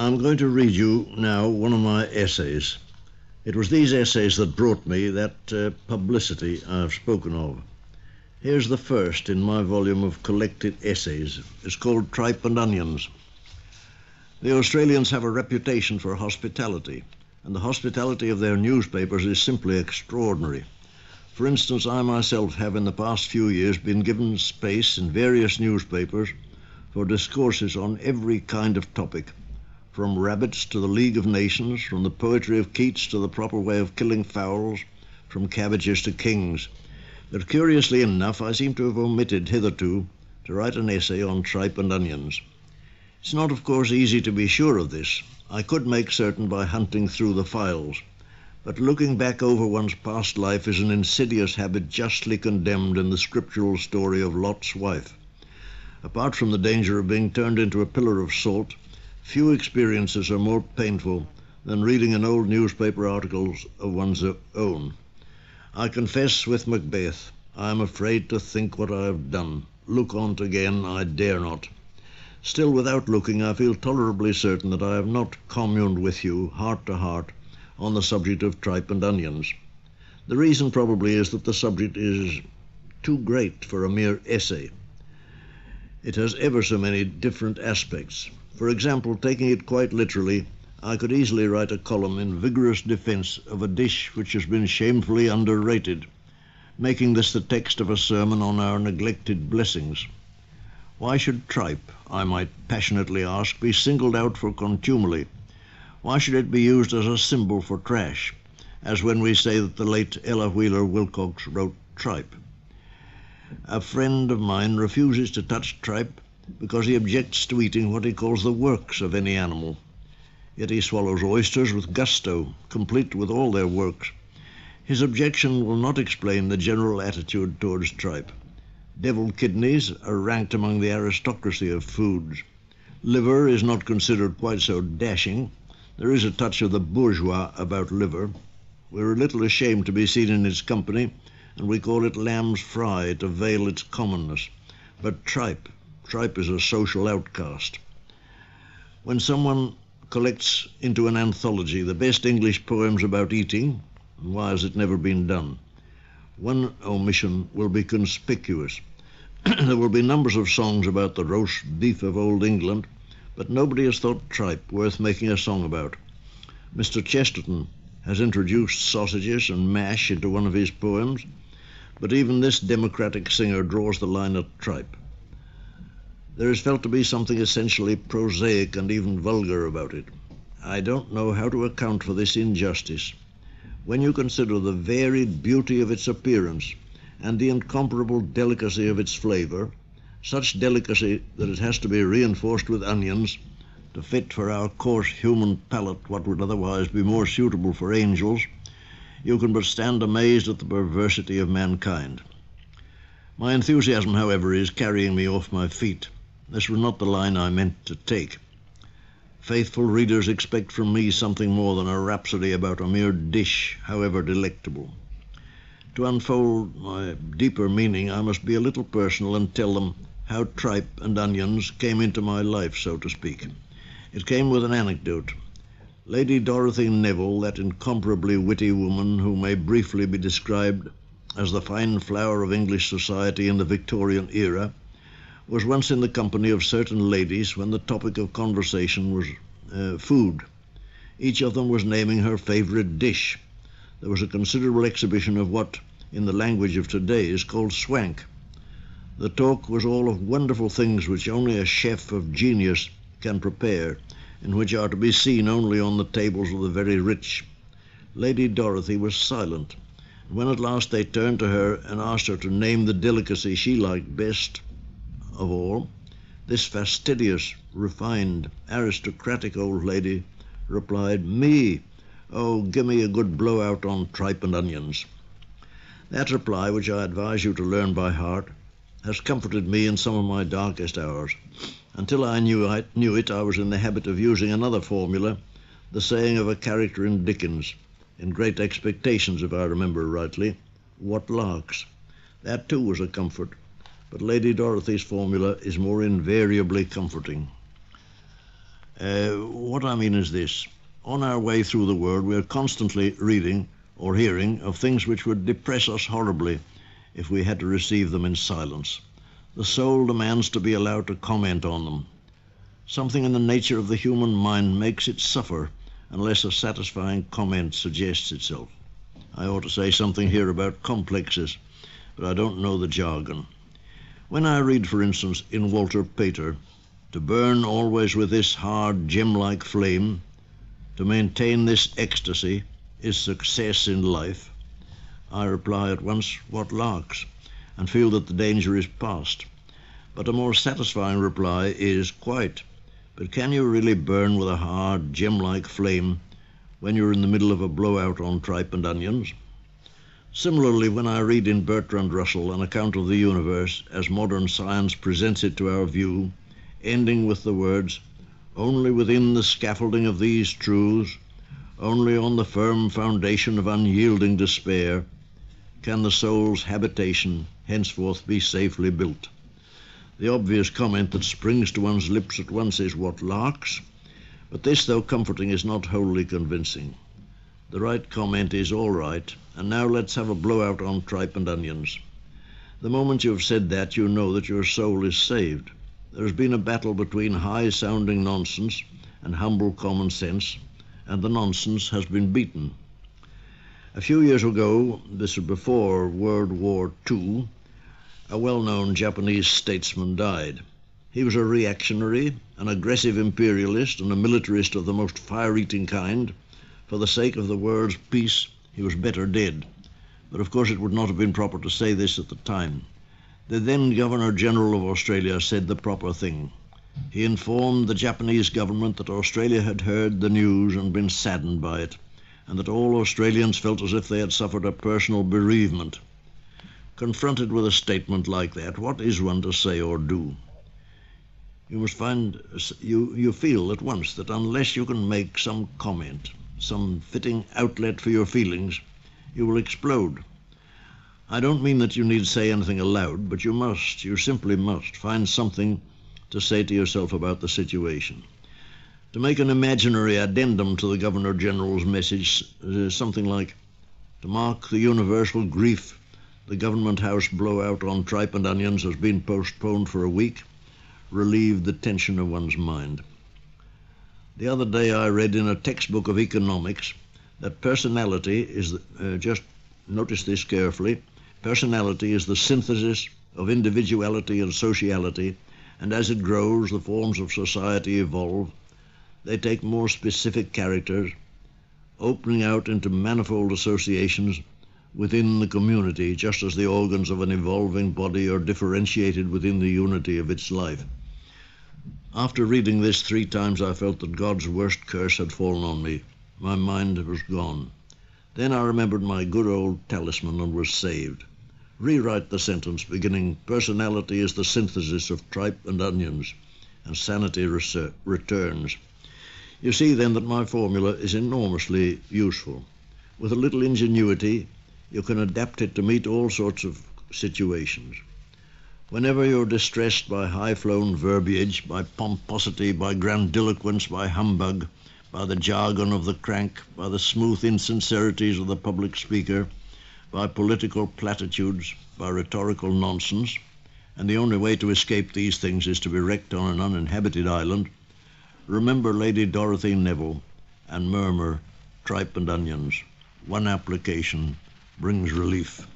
I'm going to read you now one of my essays. It was these essays that brought me that publicity I've spoken of. Here's the first in my volume of collected essays. It's called Tripe and Onions. The Australians have a reputation for hospitality, and the hospitality of their newspapers is simply extraordinary. For instance, I myself have in the past few years been given space in various newspapers for discourses on every kind of topic, from rabbits to the League of Nations, from the poetry of Keats to the proper way of killing fowls, from cabbages to kings. But curiously enough, I seem to have omitted hitherto to write an essay on tripe and onions. It's not, of course, easy to be sure of this. I could make certain by hunting through the files, but looking back over one's past life is an insidious habit justly condemned in the scriptural story of Lot's wife. Apart from the danger of being turned into a pillar of salt, few experiences are more painful than reading an old newspaper articles of one's own. I confess with Macbeth, I am afraid to think what I have done. Look on't again, I dare not. Still, without looking, I feel tolerably certain that I have not communed with you, heart to heart, on the subject of tripe and onions. The reason probably is that the subject is too great for a mere essay. It has ever so many different aspects. For example, taking it quite literally, I could easily write a column in vigorous defense of a dish which has been shamefully underrated, making this the text of a sermon on our neglected blessings. Why should tripe, I might passionately ask, be singled out for contumely? Why should it be used as a symbol for trash, as when we say that the late Ella Wheeler Wilcox wrote tripe? A friend of mine refuses to touch tripe because he objects to eating what he calls the works of any animal. Yet he swallows oysters with gusto, complete with all their works. His objection will not explain the general attitude towards tripe. Deviled kidneys are ranked among the aristocracy of foods. Liver is not considered quite so dashing. There is a touch of the bourgeois about liver. We're a little ashamed to be seen in its company, and we call it lamb's fry to veil its commonness. But tripe is a social outcast. When someone collects into an anthology the best English poems about eating, and why has it never been done, one omission will be conspicuous. There will be numbers of songs about the roast beef of old England, but nobody has thought tripe worth making a song about. Mr. Chesterton has introduced sausages and mash into one of his poems, but even this democratic singer draws the line at tripe. There is felt to be something essentially prosaic and even vulgar about it. I don't know how to account for this injustice. When you consider the varied beauty of its appearance and the incomparable delicacy of its flavor, such delicacy that it has to be reinforced with onions to fit for our coarse human palate what would otherwise be more suitable for angels, you can but stand amazed at the perversity of mankind. My enthusiasm, however, is carrying me off my feet. This was not the line I meant to take. Faithful readers expect from me something more than a rhapsody about a mere dish, however delectable. To unfold my deeper meaning, I must be a little personal and tell them how tripe and onions came into my life, so to speak. It came with an anecdote. Lady Dorothy Neville, that incomparably witty woman who may briefly be described as the fine flower of English society in the Victorian era, was once in the company of certain ladies when the topic of conversation was food. Each of them was naming her favorite dish. There was a considerable exhibition of what, in the language of today, is called swank. The talk was all of wonderful things which only a chef of genius can prepare, and which are to be seen only on the tables of the very rich. Lady Dorothy was silent. When at last they turned to her and asked her to name the delicacy she liked best of all, this fastidious, refined, aristocratic old lady replied, "Me! Oh, give me a good blowout on tripe and onions." That reply, which I advise you to learn by heart, has comforted me in some of my darkest hours. Until I knew it, I was in the habit of using another formula, the saying of a character in Dickens, in Great Expectations, if I remember rightly, "What larks?" That too was a comfort, but Lady Dorothy's formula is more invariably comforting. What I mean is this. On our way through the world, we are constantly reading or hearing of things which would depress us horribly if we had to receive them in silence. The soul demands to be allowed to comment on them. Something in the nature of the human mind makes it suffer unless a satisfying comment suggests itself. I ought to say something here about complexes, but I don't know the jargon. When I read, for instance, in Walter Pater, to burn always with this hard gem-like flame, to maintain this ecstasy, is success in life, I reply at once, what larks, and feel that the danger is past. But a more satisfying reply is, quite. But can you really burn with a hard, gem-like flame when you're in the middle of a blowout on tripe and onions? Similarly, when I read in Bertrand Russell an account of the universe as modern science presents it to our view, ending with the words, only within the scaffolding of these truths, only on the firm foundation of unyielding despair, can the soul's habitation henceforth be safely built. The obvious comment that springs to one's lips at once is, what larks? But this, though comforting, is not wholly convincing. The right comment is, all right, and now let's have a blowout on tripe and onions. The moment you have said that, you know that your soul is saved. There has been a battle between high-sounding nonsense and humble common sense, and the nonsense has been beaten. A few years ago, this was before World War II, a well-known Japanese statesman died. He was a reactionary, an aggressive imperialist, and a militarist of the most fire-eating kind. For the sake of the world's peace, he was better dead. But of course it would not have been proper to say this at the time. The then Governor-General of Australia said the proper thing. He informed the Japanese government that Australia had heard the news and been saddened by it, and that all Australians felt as if they had suffered a personal bereavement. Confronted with a statement like that, what is one to say or do? You must find, you feel at once that unless you can make some comment, some fitting outlet for your feelings, you will explode. I don't mean that you need say anything aloud, but you simply must find something to say to yourself about the situation. To make an imaginary addendum to the Governor-General's message, something like, to mark the universal grief, the Government House blowout on tripe and onions has been postponed for a week, relieved the tension of one's mind. The other day I read in a textbook of economics that personality is, just notice this carefully, personality is the synthesis of individuality and sociality, and as it grows, the forms of society evolve. They take more specific characters, opening out into manifold associations within the community, just as the organs of an evolving body are differentiated within the unity of its life. After reading this 3 times, I felt that God's worst curse had fallen on me. My mind was gone. Then I remembered my good old talisman and was saved. Rewrite the sentence beginning, personality is the synthesis of tripe and onions, and sanity returns. You see then that my formula is enormously useful. With a little ingenuity, you can adapt it to meet all sorts of situations. Whenever you're distressed by high-flown verbiage, by pomposity, by grandiloquence, by humbug, by the jargon of the crank, by the smooth insincerities of the public speaker, by political platitudes, by rhetorical nonsense, and the only way to escape these things is to be wrecked on an uninhabited island, remember Lady Dorothy Neville and murmur tripe and onions. One application brings relief.